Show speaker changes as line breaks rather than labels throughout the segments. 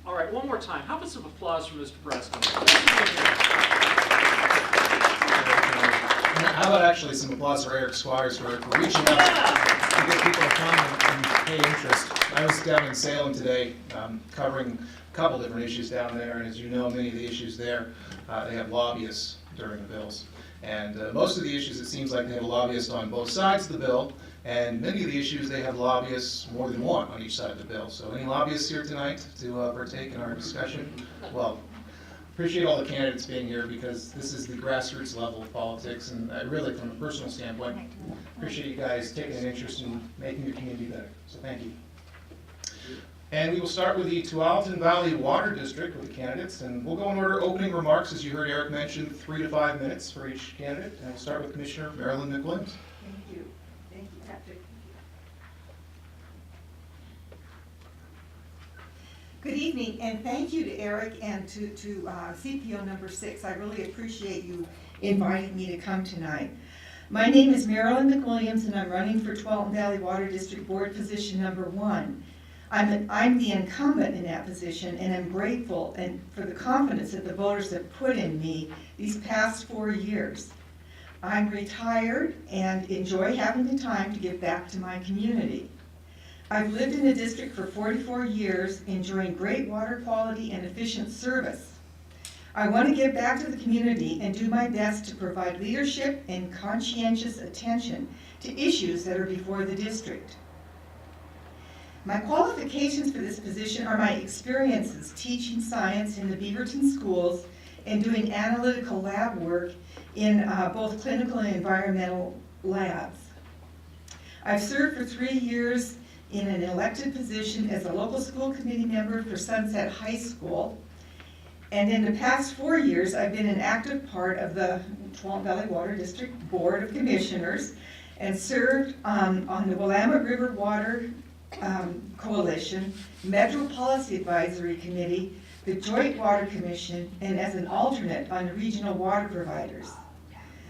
All right, one more time. How about some applause for Mr. Preston?
How about actually some applause for Eric Squires for reaching out to get people to come and pay interest. I was down in Salem today covering a couple different issues down there, and as you know, many of the issues there, they have lobbyists during the bills. And most of the issues, it seems like they have a lobbyist on both sides of the bill, and many of the issues, they have lobbyists, more than one, on each side of the bill. So any lobbyists here tonight to partake in our discussion? Well, appreciate all the candidates being here because this is the grassroots level of politics, and I really, from a personal standpoint, appreciate you guys taking an interest in making your community better. So thank you. And we will start with the Tualatin Valley Water District with the candidates, and we'll go in order opening remarks, as you heard Eric mention, 3 to 5 minutes for each candidate. And we'll start with Commissioner Marilyn McWilliams.
Thank you. Thank you, Patrick. Good evening, and thank you to Eric and to CPO number 6. I really appreciate you inviting me to come tonight. My name is Marilyn McWilliams, and I'm running for Tualatin Valley Water District Board position number 1. I'm the incumbent in that position, and I'm grateful for the confidence that the voters have put in me these past 4 years. I'm retired and enjoy having the time to give back to my community. I've lived in the district for 44 years, enjoying great water quality and efficient service. I want to give back to the community and do my best to provide leadership and conscientious attention to issues that are before the district. My qualifications for this position are my experiences teaching science in the Beaverton schools and doing analytical lab work in both clinical and environmental labs. I've served for 3 years in an elected position as a local school committee member for Sunset High School. And in the past 4 years, I've been an active part of the Tualatin Valley Water District Board of Commissioners and served on the Willamette River Water Coalition, Metro Policy Advisory Committee, the Joint Water Commission, and as an alternate on regional water providers.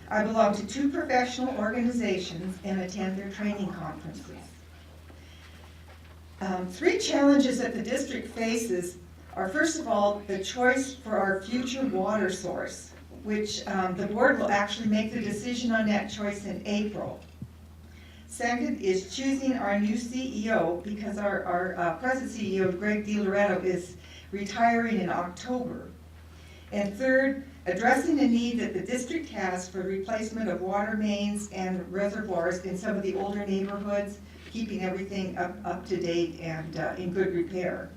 I belong to 2 professional organizations and attend their training conferences. 3 challenges that the district faces are, first of all, the choice for our future water source, which the board will actually make the decision on that choice in April. Second is choosing our new CEO, because our present CEO, Greg DiLoretto, is retiring in October. And third, addressing the need that the district has for replacement of water mains and reservoirs in some of the older neighborhoods, keeping everything up to date and in good repair.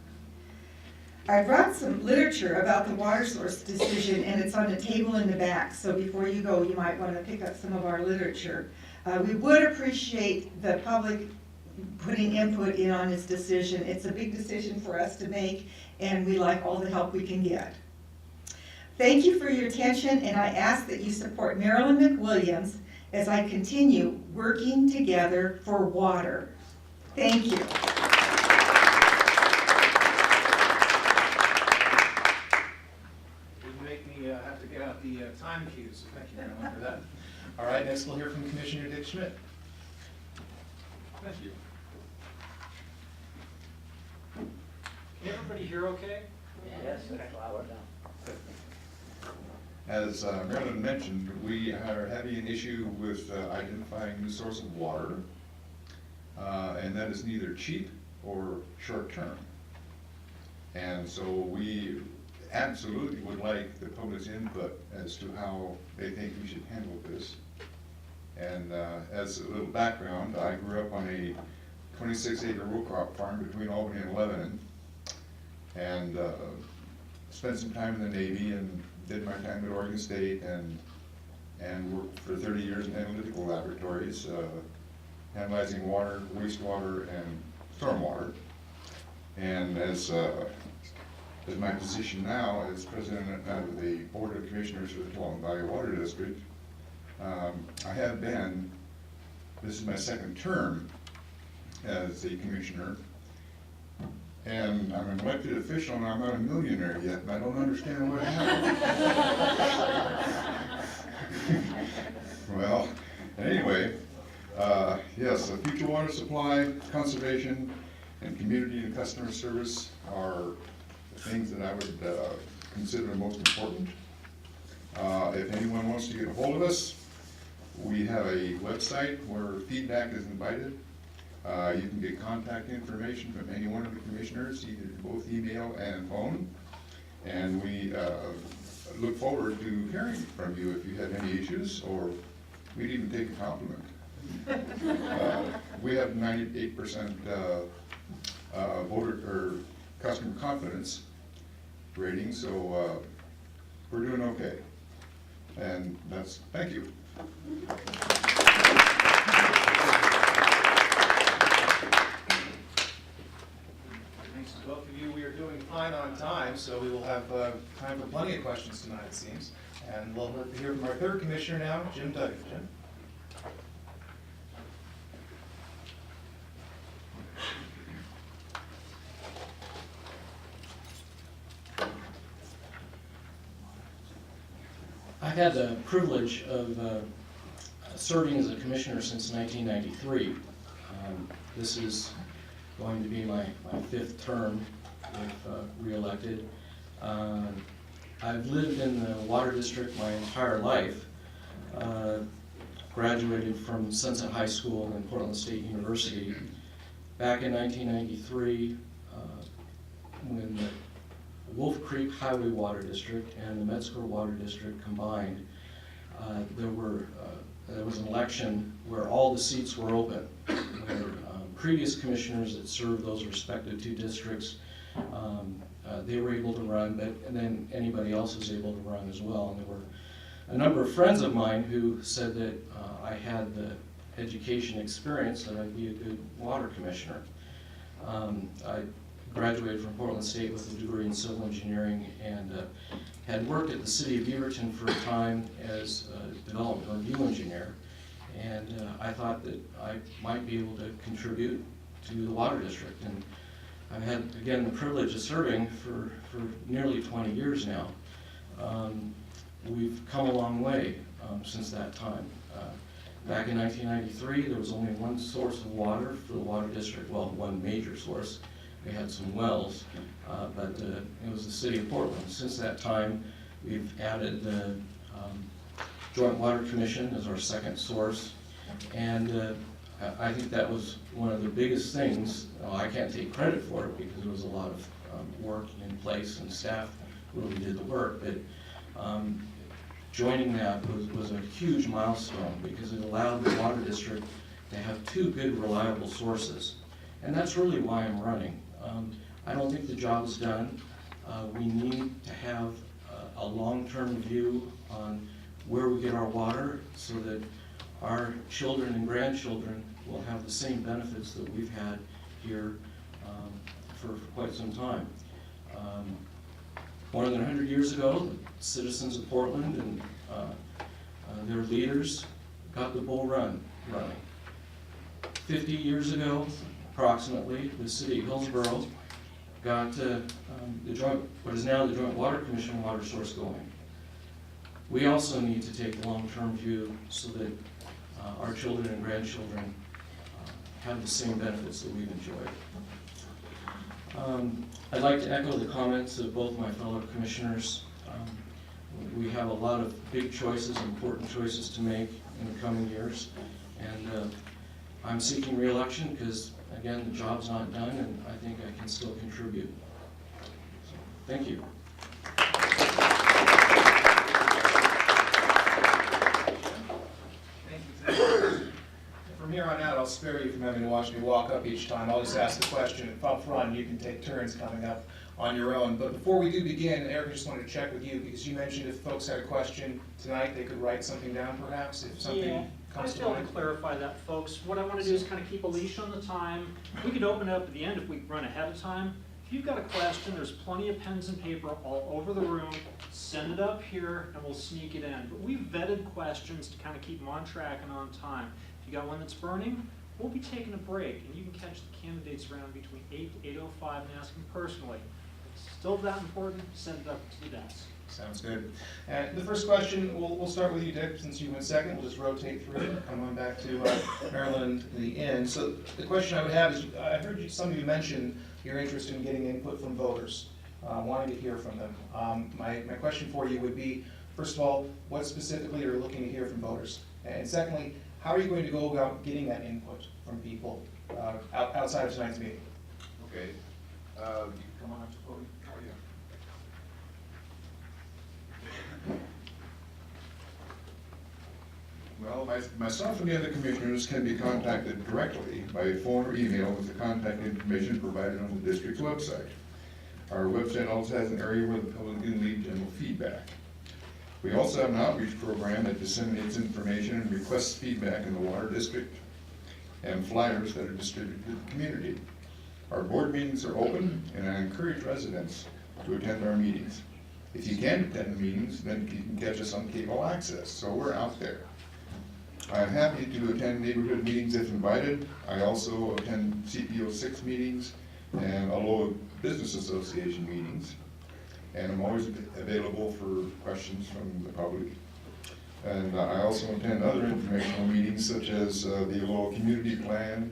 I brought some literature about the water source decision, and it's on the table in the back, so before you go, you might want to pick up some of our literature. We would appreciate the public putting input in on this decision. It's a big decision for us to make, and we like all the help we can get. Thank you for your attention, and I ask that you support Marilyn McWilliams as I continue working together for water. Thank you.
Didn't make me have to get out the time cues, so thank you very much for that. All right, next we'll hear from Commissioner Dick Schmidt.
Thank you. Can everybody hear okay?
Yes, that's loud.
As Marilyn mentioned, we are having an issue with identifying a new source of water, and that is neither cheap or short-term. And so we absolutely would like the public's input as to how they think we should handle this. And as a little background, I grew up on a 26-acre row crop farm between Albany and Lebanon, and spent some time in the Navy and did my time at Oregon State and worked for 30 years in analytical laboratories, analyzing water, wastewater, and stormwater. And as my position now as president of the Board of Commissioners for the Tualatin Valley Water District, I have been, this is my 2nd term as a commissioner, and I'm an elected official and I'm not a millionaire yet, and I don't understand what happened. Well, anyway, yes, the future water supply, conservation, and community and customer service are the things that I would consider the most important. If anyone wants to get a hold of us, we have a website where feedback is invited. You can get contact information from any one of the commissioners, either both email and phone. And we look forward to hearing from you if you have any issues, or we'd even take a compliment. We have 98% voter or customer confidence rating, so we're doing okay. And that's, thank you.
Thanks to both of you. We are doing fine on time, so we will have time for plenty of questions tonight, it seems. And we'll hear from our third commissioner now, Jim Duggan. Jim?
I've had the privilege of serving as a commissioner since 1993. This is going to be my fifth term if re-elected. I've lived in the water district my entire life. Graduated from Sunset High School and Portland State University. Back in 1993, when the Wolf Creek Highway Water District and the Metzger Water District combined, there was an election where all the seats were open. Where, previous commissioners that served those respective two districts, they were able to run, and then anybody else was able to run as well. And there were a number of friends of mine who said that I had the education experience that I'd be a good water commissioner. I graduated from Portland State with a degree in civil engineering and had worked at the city of Beaverton for a time as a development review engineer. And I thought that I might be able to contribute to the water district. And I've had, again, the privilege of serving for nearly 20 years now. We've come a long way since that time. Back in 1993, there was only one source of water for the water district, well, one major source. We had some wells, but it was the city of Portland. Since that time, we've added the Joint Water Commission as our second source, and I think that was one of the biggest things. I can't take credit for it because there was a lot of work in place and staff really did the work, but joining that was a huge milestone because it allowed the water district to have two good, reliable sources. And that's really why I'm running. I don't think the job is done. We need to have a long-term view on where we get our water so that our children and grandchildren will have the same benefits that we've had here for quite some time. More than 100 years ago, the citizens of Portland and their leaders got the bull run running. 50 years ago, approximately, the city of Hillsborough got what is now the Joint Water Commission water source going. We also need to take a long-term view so that our children and grandchildren have the same benefits that we've enjoyed. I'd like to echo the comments of both my fellow commissioners. We have a lot of big choices, important choices to make in the coming years, and I'm seeking re-election because, again, the job's not done, and I think I can still contribute. So, thank you.
Thank you. From here on out, I'll spare you from having to watch me walk up each time. I'll just ask the question up front. You can take turns coming up on your own. But before we do begin, Eric, I just wanted to check with you because you mentioned if folks had a question tonight, they could write something down perhaps if something comes to
I failed
mind.
to clarify that, folks. What I want to do is kind of keep a leash on the time. We could open it up at the end if we run ahead of time. If you've got a question, there's plenty of pens and paper all over the room. Send it up here and we'll sneak it in. But we've vetted questions to kind of keep them on track and on time. If you got one that's burning, we'll be taking a break and you can catch the candidates around between 8 to 8:05 and ask them personally. If it's still that important, send it up to the desk.
Sounds good. And the first question, we'll start with you, Dick, since you went second. We'll just rotate through and come on back to Maryland in the end. So the question I would have is, I heard some of you mention your interest in getting input from voters. wanting to hear from them. My question for you would be, first of all, what specifically are you looking to hear from voters? And secondly, how are you going to go about getting that input from people outside of tonight's meeting?
Okay.
Come on up to the podium.
Well, myself and the other commissioners can be contacted directly by phone or email with the contact information provided on the district's website. Our website also has an area where the public can leave general feedback. We also have an outreach program that disseminates information and requests feedback in the water district and flyers that are distributed to the community. Our board meetings are open, and I encourage residents to attend our meetings. If you can't attend the meetings, then you can catch us on cable access, so we're out there. I'm happy to attend neighborhood meetings if invited. I also attend CPO6 meetings and Aloha Business Association meetings. And I'm always available for questions from the public. And I also attend other informational meetings such as the Aloha Community Plan.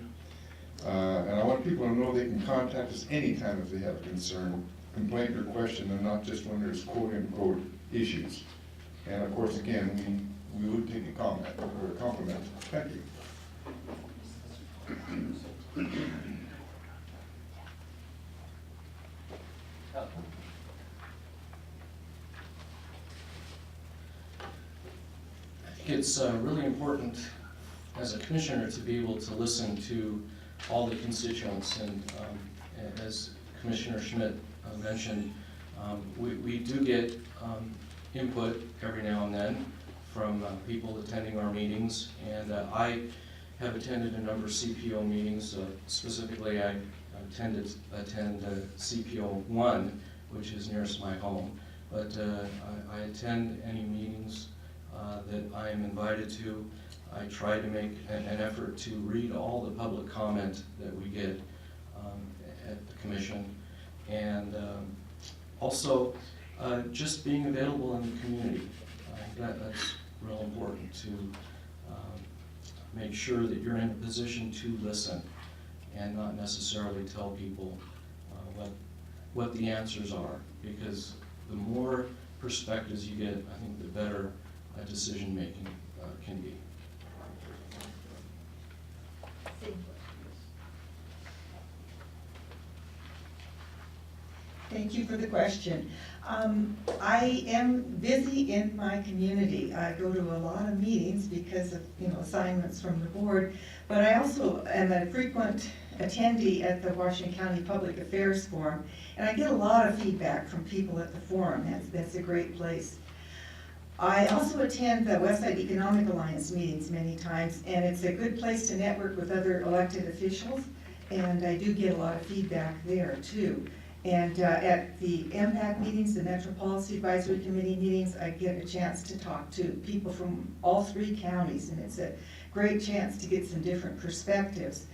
And I want people to know they can contact us anytime if they have a concern, complaint, or question, and not just when there's quote-unquote issues. And of course, again, we would take a comment or a compliment. Thank you.
I think it's really important as a commissioner to be able to listen to all the constituents, and as Commissioner Schmidt mentioned, we do get input every now and then from people attending our meetings, and I have attended a number of CPO meetings. Specifically, I attend CPO1, which is nearest my home, but I attend any meetings that I am invited to. I try to make an effort to read all the public comment that we get at the commission, and also just being available in the community. That's real important to make sure that you're in a position to listen and not necessarily tell people what the answers are, because the more perspectives you get, I think the better decision making can be.
Thank you for the question. I am busy in my community. I go to a lot of meetings because of assignments from the board, but I also am a frequent attendee at the Washington County Public Affairs Forum, and I get a lot of feedback from people at the forum. That's a great place. I also attend the Westside Economic Alliance meetings many times, and it's a good place to network with other elected officials, and I do get a lot of feedback there too. And at the MPAC meetings, the Metro Policy Advisory Committee meetings, I get a chance to talk to people from all three counties, and it's a great chance to get some different perspectives.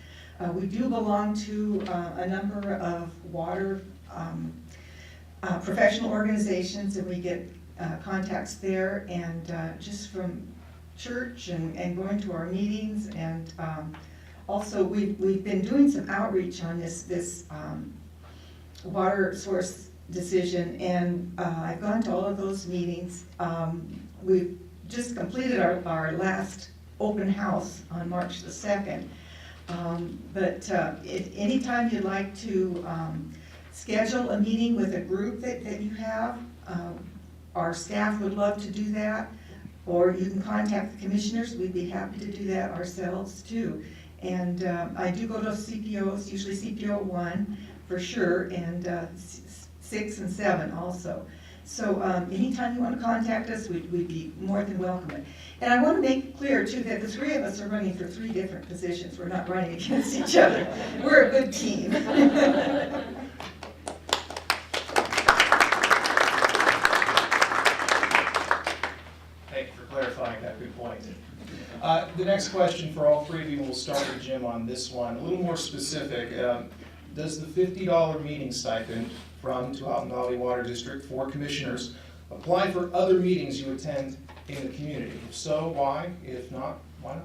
We do belong to a number of water professional organizations, and we get contacts there, and just from church and going to our meetings, and also we've been doing some outreach on this water source decision, and I've gone to all of those meetings. We've just completed our last open house on March the 2nd. But if anytime you'd like to schedule a meeting with a group that you have, our staff would love to do that, or you can contact the commissioners. We'd be happy to do that ourselves too. And I do go to CPOs, usually CPO1 for sure, and 6 and 7 also. So anytime you want to contact us, we'd be more than welcome. And I want to make clear too that the three of us are running for 3 different positions. We're not running against each other. We're a good team.
Thank you for clarifying that. Good point. The next question for all 3 of you, we'll start with Jim on this one. A little more specific. Does the $50 meeting stipend from Tualatin Valley Water District for commissioners apply for other meetings you attend in the community? If so, why? If not, why not?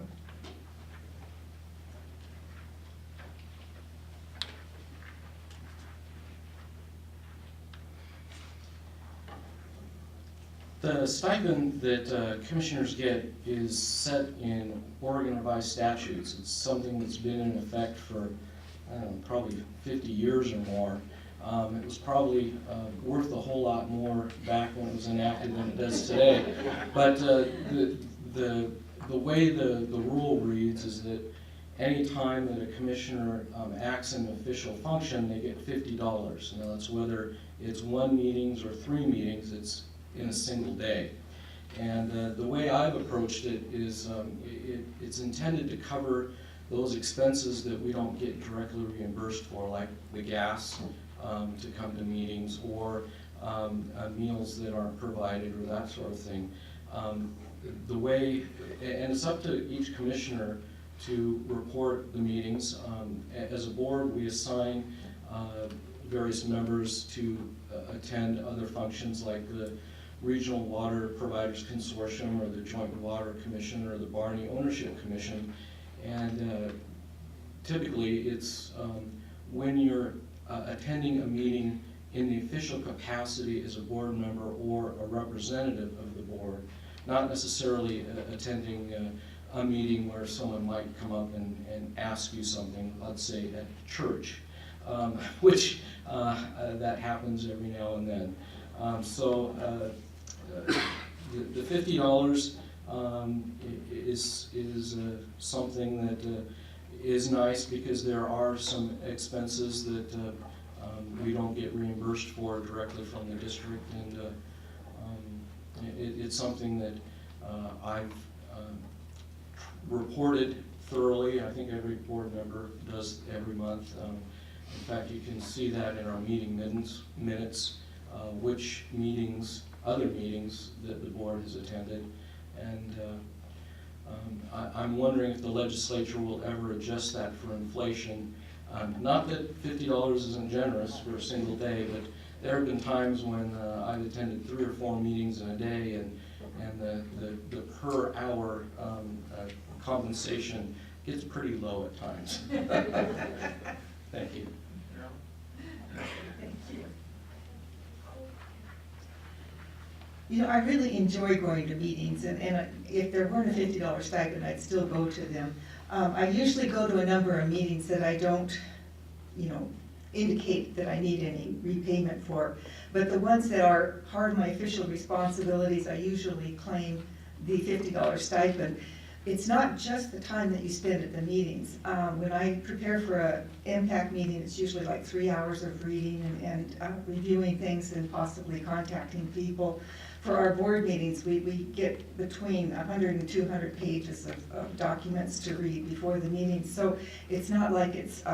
The stipend that commissioners get is set in Oregon revised statutes. It's something that's been in effect for, I don't know, probably 50 years or more. It was probably worth a whole lot more back when it was enacted than it does today. But the way the rule reads is that any time that a commissioner acts in an official function, they get $50. Now that's whether it's 1 meetings or 3 meetings, it's in a single day. And the way I've approached it is it's intended to cover those expenses that we don't get directly reimbursed for, like the gas to come to meetings, or meals that aren't provided, or that sort of thing. The way, and it's up to each commissioner to report the meetings. As a board, we assign various members to attend other functions like the Regional Water Providers Consortium, or the Joint Water Commission, or the Barney Ownership Commission. And typically it's when you're attending a meeting in the official capacity as a board member or a representative of the board, not necessarily attending a meeting where someone might come up and ask you something, let's say at church, which that happens every now and then. The $50 is something that is nice, because there are some expenses that we don't get reimbursed for directly from the district, and it's something that I've reported thoroughly. I think every board member does every month. In fact, you can see that in our meeting minutes, which meetings, other meetings that the board has attended. And I'm wondering if the legislature will ever adjust that for inflation. Not that $50 isn't generous for a single day, but there have been times when I've attended 3 or 4 meetings in a day, and the per hour compensation gets pretty low at times. Thank you.
Thank you. You know, I really enjoy going to meetings, and if there weren't a $50 stipend, I'd still go to them. I usually go to a number of meetings that I don't, indicate that I need any repayment for. But the ones that are part of my official responsibilities, I usually claim the $50 stipend. It's not just the time that you spend at the meetings. When I prepare for a MPAC meeting, it's usually like 3 hours of reading and reviewing things and possibly contacting people. For our board meetings, we get between 100 and 200 pages of documents to read before the meeting. So it's not like it's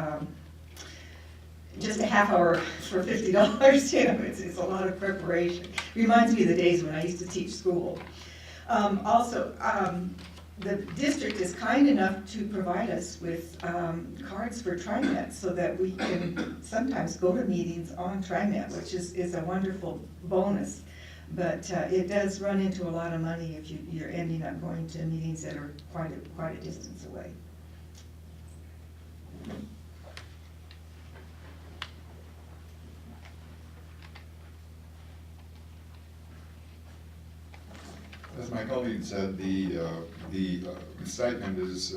just a half hour for $50. It's a lot of preparation. Reminds me of the days when I used to teach school. The district is kind enough to provide us with cards for TriMet, so that we can sometimes go to meetings on TriMet, which is a wonderful bonus. But it does run into a lot of money if you're ending up going to meetings that are quite a distance away.
As my colleague said, the stipend is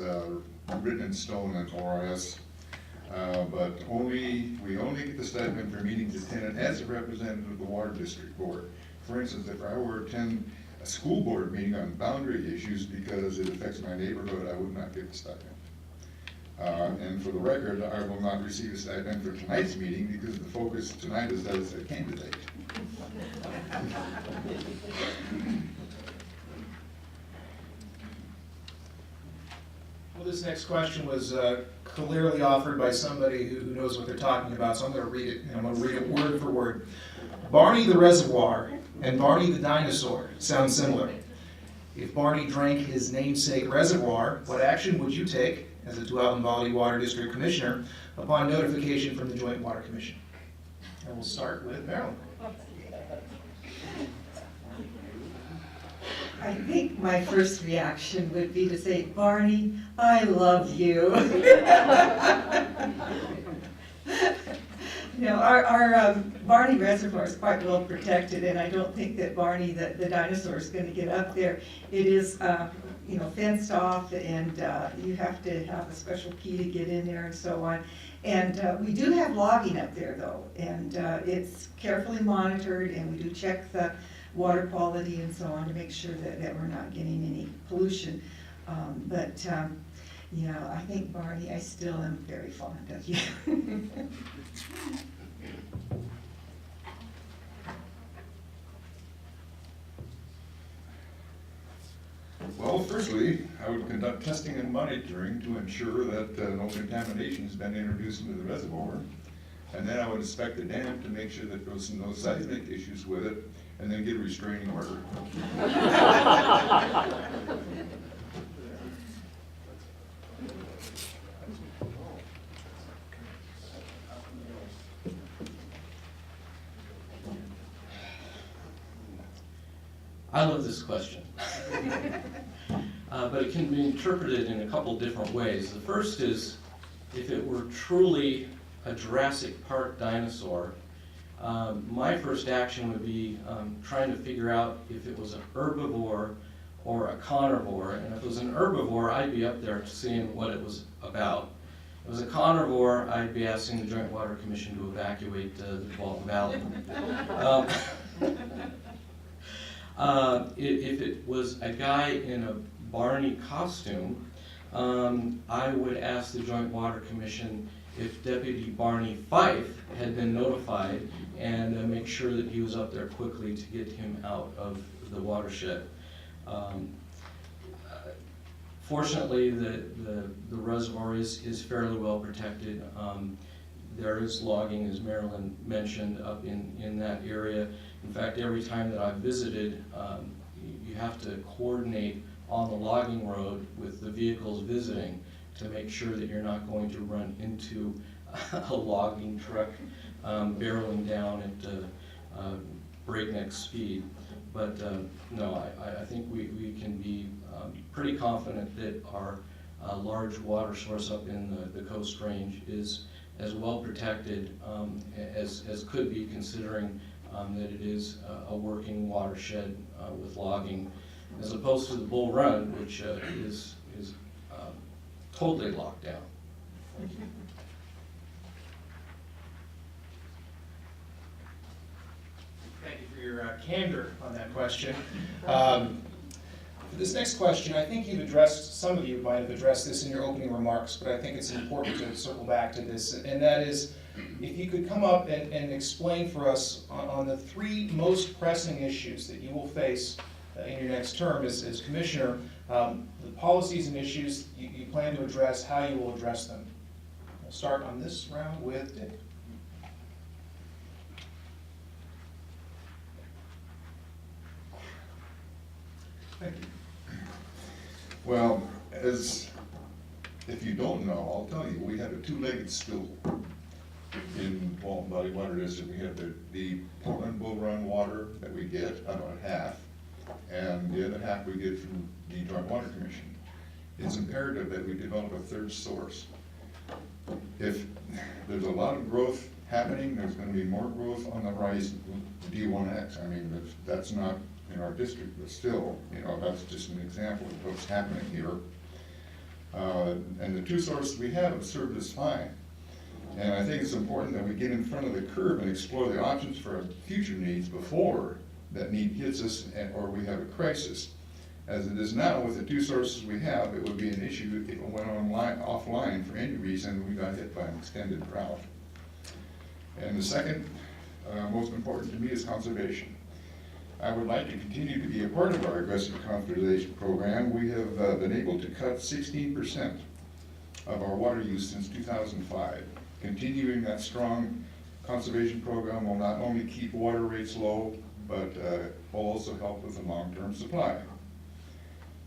written in stone in ORS, but we only get the stipend for meetings attended as a representative of the Water District Board. For instance, if I were to attend a school board meeting on boundary issues because it affects my neighborhood, I would not get the stipend. And for the record, I will not receive a stipend for tonight's meeting because the focus tonight is as a candidate.
Well, this next question was clearly offered by somebody who knows what they're talking about, so I'm going to read it, and I'm going to read it word for word. Barney the reservoir and Barney the dinosaur sound similar. If Barney drank his namesake reservoir, what action would you take as a Tualatin Valley Water District Commissioner upon notification from the Joint Water Commission? And we'll start with Marilyn.
I think my first reaction would be to say, Barney, I love you. You know, our Barney Reservoir is quite well protected, and I don't think that Barney, the dinosaur, is going to get up there. It is, you know, fenced off, and you have to have a special key to get in there and so on. And we do have logging up there, though, and it's carefully monitored, and we do check the water quality and so on to make sure that we're not getting any pollution. You know, I think, Barney, I still am very fond of you.
Well, firstly, I would conduct testing and monitoring to ensure that no contamination has been introduced into the reservoir. And then I would inspect the dam to make sure that there was no seismic issues with it, and then get a restraining order.
I love this question. But it can be interpreted in a couple different ways. The first is, if it were truly a Jurassic Park dinosaur, my first action would be trying to figure out if it was an herbivore or a carnivore. And if it was an herbivore, I'd be up there seeing what it was about. If it was a carnivore, I'd be asking the Joint Water Commission to evacuate the Tualatin Valley. If it was a guy in a Barney costume, I would ask the Joint Water Commission if Deputy Barney Fife had been notified and make sure that he was up there quickly to get him out of the watershed. Fortunately, the reservoir is fairly well protected. There is logging, as Marilyn mentioned, up in that area. In fact, every time that I've visited, you have to coordinate on the logging road with the vehicles visiting to make sure that you're not going to run into a logging truck barreling down at breakneck speed. But no, I think we can be pretty confident that our large water source up in the Coast Range is as well protected as could be, considering that it is a working watershed with logging, as opposed to the Bull Run, which is totally locked down.
Thank you for your candor on that question. For this next question, I think you've addressed, some of you might have addressed this in your opening remarks, but I think it's important to circle back to this, and that is, if you could come up and explain for us on the three most pressing issues that you will face in your next term as commissioner, the policies and issues you plan to address, how you will address them. We'll start on this round with Dick.
Thank you. Well, if you don't know, I'll tell you, we have a two-legged stool in Walton Valley Water District. We have the Portland Bull Run water that we get, about half, and the other half we get from the Joint Water Commission. It's imperative that we develop a third source. If there's a lot of growth happening, there's going to be more growth on the horizon. D1X, I mean, that's not in our district, but still, you know, that's just an example of what's happening here. And the two sources we have served us fine. And I think it's important that we get in front of the curve and explore the options for our future needs before that need hits us or we have a crisis. As it is now, with the two sources we have, it would be an issue if it went offline for any reason we got hit by an extended drought. And the second, most important to me, is conservation. I would like to continue to be a part of our aggressive conservation program. We have been able to cut 16% of our water use since 2005. Continuing that strong conservation program will not only keep water rates low, but will also help with the long-term supply.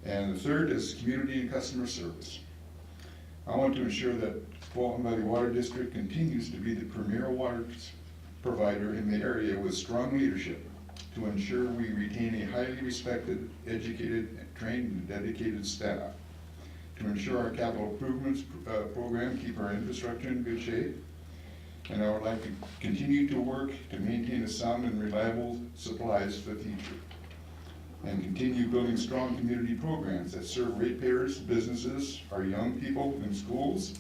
And the third is community and customer service. I want to ensure that Walton Valley Water District continues to be the premier water provider in the area with strong leadership to ensure we retain a highly respected, educated, trained, and dedicated staff, to ensure our capital improvements program keep our infrastructure in good shape, and I would like to continue to work to maintain a sound and reliable supplies for the future, and continue building strong community programs that serve ratepayers, businesses, our young people in schools,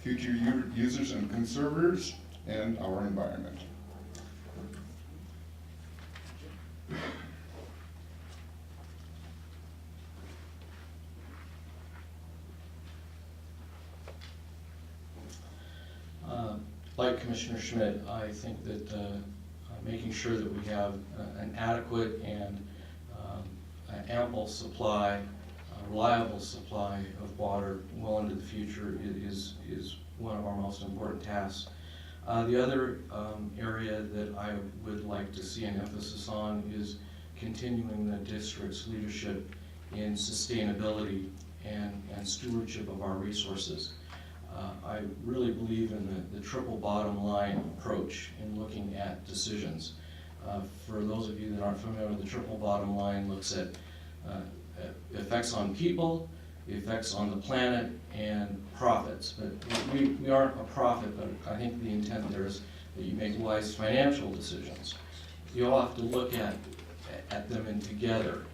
future users and consumers, and our environment.
Like Commissioner Schmidt, I think that making sure that we have an adequate and an ample supply, a reliable supply of water well into the future is one of our most important tasks. The other area that I would like to see an emphasis on is continuing the district's leadership in sustainability and stewardship of our resources. I really believe in the triple bottom line approach in looking at decisions. For those of you that aren't familiar, the triple bottom line looks at effects on people, the effects on the planet, and profits. But we aren't a profit, but I think the intent there is that you make wise financial decisions. You all have to look at them in together,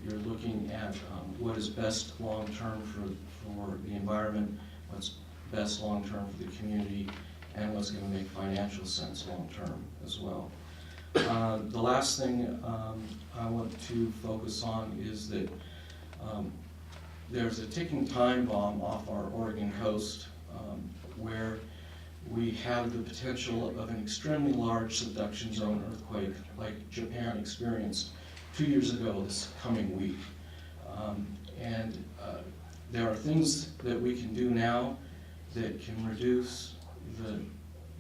you're looking at what is best long-term for the environment, what's best long-term for the community, and what's going to make financial sense long-term as well. The last thing I want to focus on is that there's a ticking time bomb off our Oregon coast where we have the potential of an extremely large subduction zone earthquake like Japan experienced 2 years ago this coming week. There are things that we can do now that can reduce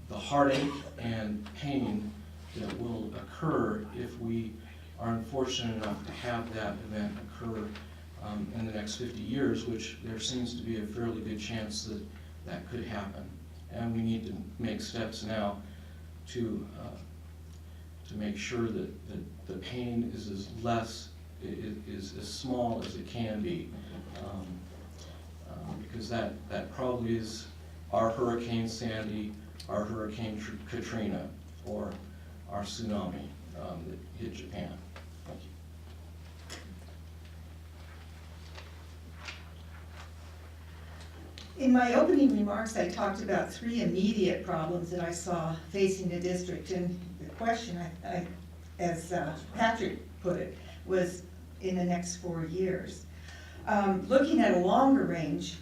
the heartache and pain that will occur if we are unfortunate enough to have that event occur in the next 50 years, which there seems to be a fairly good chance that that could happen. And we need to make steps now to make sure that the pain is as small as it can be, because that probably is our Hurricane Sandy, our Hurricane Katrina, or our tsunami that hit Japan. Thank you.
In my opening remarks, I talked about 3 immediate problems that I saw facing the district, and the question, as Patrick put it, was in the next 4 years. Looking at a longer range,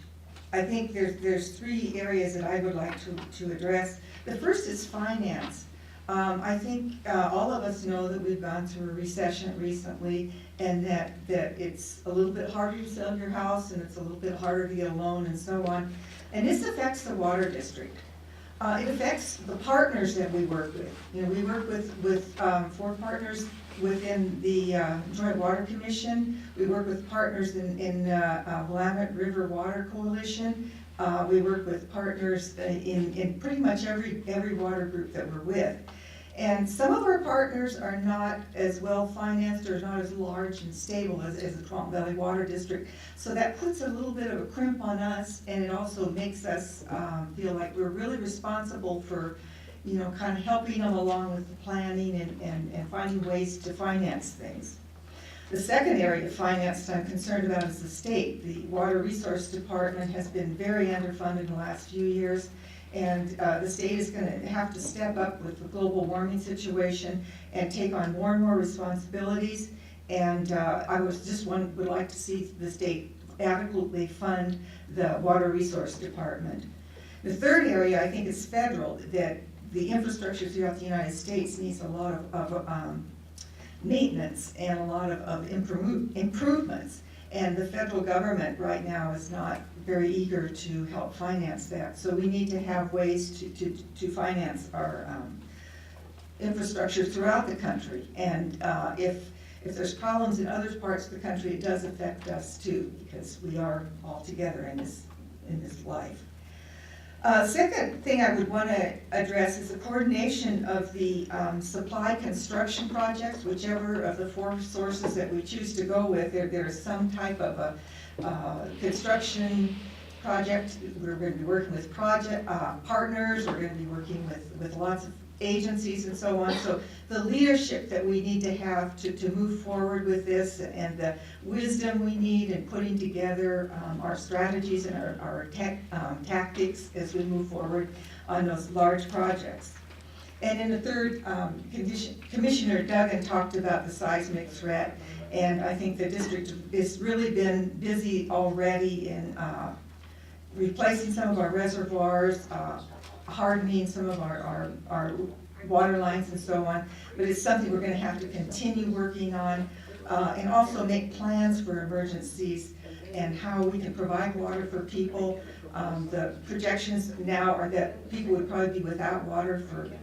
I think there's 3 areas that I would like to address. The first is finance. I think all of us know that we've gone through a recession recently, and that it's a little bit harder to sell your house, and it's a little bit harder to get a loan, and so on. And this affects the water district. It affects the partners that we work with. You know, we work with 4 partners within the Joint Water Commission. We work with partners in Willamette River Water Coalition. We work with partners in pretty much every water group that we're with. And some of our partners are not as well financed or not as large and stable as the Twomp Valley Water District. So that puts a little bit of a crimp on us, and it also makes us feel like we're really responsible for, you know, kind of helping them along with the planning and finding ways to finance things. The second area of finance that I'm concerned about is the state. The Water Resource Department has been very underfunded in the last few years, and the state is going to have to step up with the global warming situation and take on more and more responsibilities. And I would like to see the state adequately fund the Water Resource Department. The third area, I think, is federal, that the infrastructure throughout the United States needs a lot of maintenance and a lot of improvements. And the federal government right now is not very eager to help finance that. So we need to have ways to finance our infrastructure throughout the country. And if there's problems in other parts of the country, it does affect us too, because we are all together in this life. Second thing I would want to address is the coordination of the supply construction projects, whichever of the 4 sources that we choose to go with. There's some type of a construction project. We're going to be working with project partners. We're going to be working with lots of agencies and so on. So the leadership that we need to have to move forward with this, and the wisdom we need in putting together our strategies and our tactics as we move forward on those large projects. And in the third, Commissioner Duggan talked about the seismic threat, and I think the district has really been busy already in replacing some of our reservoirs, hardening some of our water lines and so on, but it's something we're gonna have to continue working on, and also make plans for emergencies and how we can provide water for people. The projections now are that people would probably be without water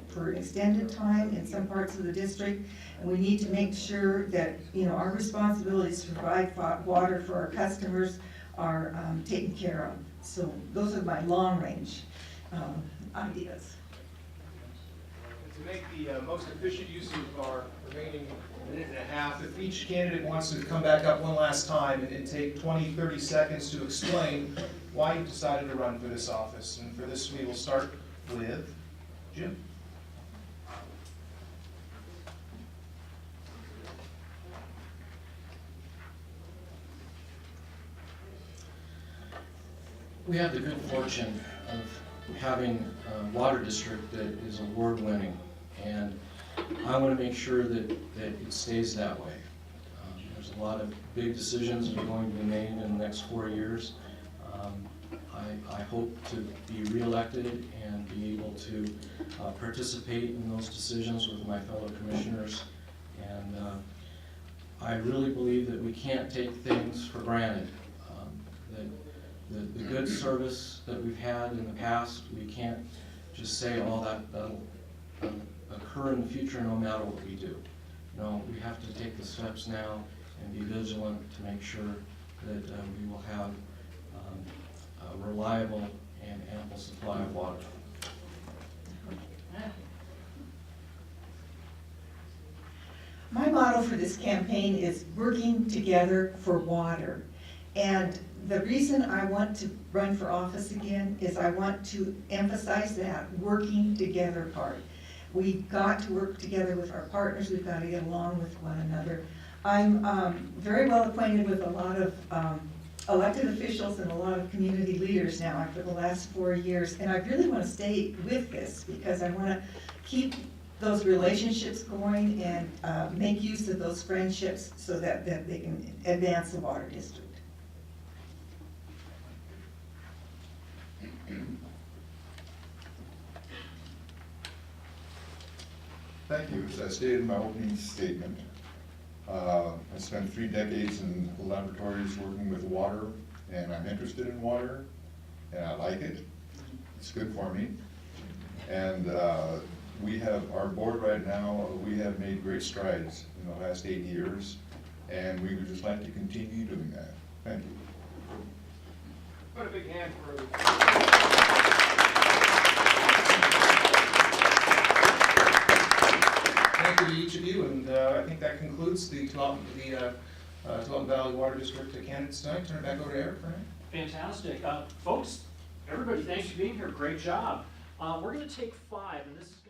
for an extended time in some parts of the district, and we need to make sure that, you know, our responsibilities to provide water for our customers are taken care of. So those are my long-range ideas.
To make the most efficient use of our remaining minute and a half, if each candidate wants to come back up one last time and take 20, 30 seconds to explain why you decided to run for this office. And for this, we will start with Jim.
We have the good fortune of having a water district that is award-winning, and I want to make sure that it stays that way. There's a lot of big decisions that are going to be made in the next 4 years. I hope to be reelected and be able to participate in those decisions with my fellow commissioners. And I really believe that we can't take things for granted. The good service that we've had in the past, we can't just say, oh, that'll occur in the future no matter what we do. No, we have to take the steps now and be vigilant to make sure that we will have a reliable and ample supply of water.
My motto for this campaign is working together for water. And the reason I want to run for office again is I want to emphasize that working together part. We've got to work together with our partners. We've got to get along with one another. I'm very well acquainted with a lot of elected officials and a lot of community leaders now for the last 4 years, and I really want to stay with this because I want to keep those relationships going and make use of those friendships so that they can advance the water district.
Thank you. As I stated in my opening statement, I spent 3 decades in laboratories working with water, and I'm interested in water, and I like it. It's good for me. And we have, our board right now, we have made great strides in the last 8 years, and we would just like to continue doing that. Thank you.
Put a big hand for Thank you to each of you, and I think that concludes the Tualatin Valley Water District candidates tonight. Turn it back over to Eric for now.
Fantastic. Folks, everybody, thanks for being here. Great job. We're going to take 5, and this is